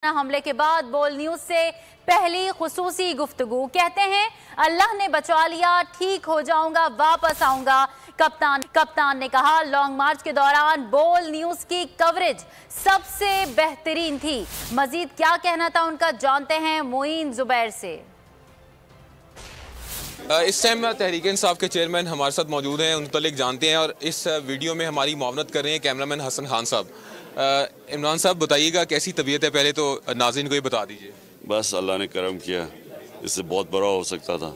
हमले के बाद बोल न्यूज से पहली खुसूसी गुफ्तगू। कहते हैं अल्लाह ने बचा लिया, ठीक हो जाऊंगा, वापस आऊंगा। कप्तान ने कहा लॉन्ग मार्च के दौरान बोल न्यूज की कवरेज सबसे बेहतरीन थी। मजीद क्या कहना था उनका, जानते हैं मोइन जुबैर से। इस टाइम तहरीक इंसाफ के चेयरमैन हमारे साथ मौजूद हैं, उन मुतालिक जानते हैं और इस वीडियो में हमारी मुआवनत कर रहे हैं कैमरामैन हसन खान साहब। इमरान साहब बताइएगा कैसी तबीयत है, पहले तो नाज़रीन को ये बता दीजिए। बस अल्लाह ने करम किया, इससे बहुत बुरा हो सकता था,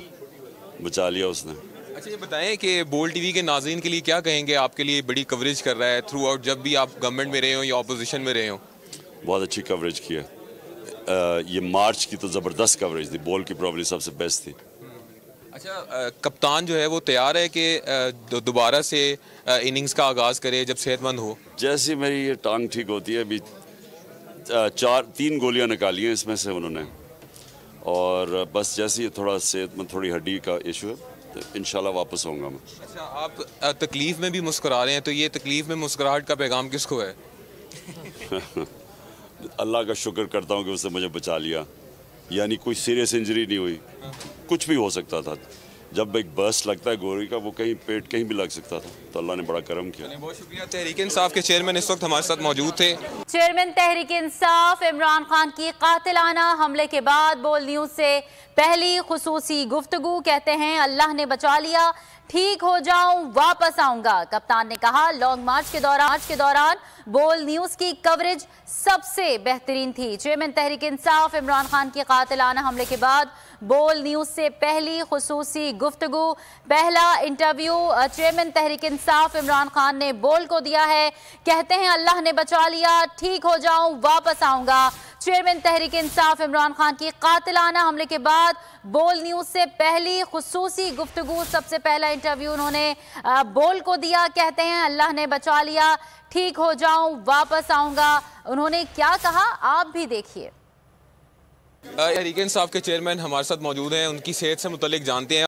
बचा लिया उसने। अच्छा ये बताएं कि बोल टीवी के नाज़रीन के लिए क्या कहेंगे, आपके लिए बड़ी कवरेज कर रहा है थ्रू आउट, जब भी आप गवर्नमेंट में रहे हो या अपोजिशन में रहे हो। बहुत अच्छी कवरेज की है। ये मार्च की तो ज़बरदस्त कवरेज थी, बोल की प्रॉब्लम सबसे बेस्ट थी। अच्छा कप्तान जो है वो तैयार है कि दोबारा से इनिंग्स का आगाज़ करे जब सेहतमंद हो? जैसी मेरी ये टांग ठीक होती है, अभी 3 गोलियां निकाली हैं इसमें से उन्होंने, और बस जैसे ही थोड़ा सेहतमंद, थोड़ी हड्डी का इशू है, तो इंशाल्लाह वापस आऊँगा मैं। अच्छा आप तकलीफ़ में भी मुस्कुरा रहे हैं, तो ये तकलीफ़ में मुस्कुराहट का पैगाम किसको है? अल्लाह का शुक्र करता हूँ कि उसने मुझे बचा लिया, यानी कोई सीरियस इंजरी नहीं हुई। कुछ भी हो सकता था, जब एक बर्स्ट लगता है गोली का, वो कहीं पेट कहीं भी लग सकता था, तो अल्लाह ने बड़ा करम किया। बहुत शुक्रिया। तहरीक इंसाफ के चेयरमैन इस वक्त हमारे साथ मौजूद थे। चेयरमैन तहरीक इंसाफ इमरान खान की कातिलाना हमले के बाद बोल न्यूज से पहली खुसूसी गुफ्तगू। कहते हैं अल्लाह ने बचा लिया, ठीक हो जाऊं, वापस आऊंगा। कप्तान ने कहा लॉन्ग मार्च के दौरान बोल न्यूज की कवरेज सबसे बेहतरीन थी। चेयरमैन तहरीक इंसाफ इमरान खान की कातिलाना हमले के बाद बोल न्यूज से पहली खुसूसी गुफ्तगू, पहला इंटरव्यू चेयरमैन तहरीक इंसाफ इमरान खान ने बोल को दिया है। कहते हैं अल्लाह ने बचा लिया, ठीक हो जाऊं, वापस आऊंगा। चेयरमैन तहरीक इंसाफ इमरान खान की कातिलाना हमले के बाद बोल न्यूज से पहली खुसूसी गुफ्तगू, सबसे पहला इंटरव्यू उन्होंने बोल को दिया। कहते हैं अल्लाह ने बचा लिया, ठीक हो जाऊं, वापस आऊंगा। उन्होंने क्या कहा आप भी देखिए। तहरीक इंसाफ के चेयरमैन हमारे साथ मौजूद हैं, उनकी सेहत से मुतालिक जानते हैं।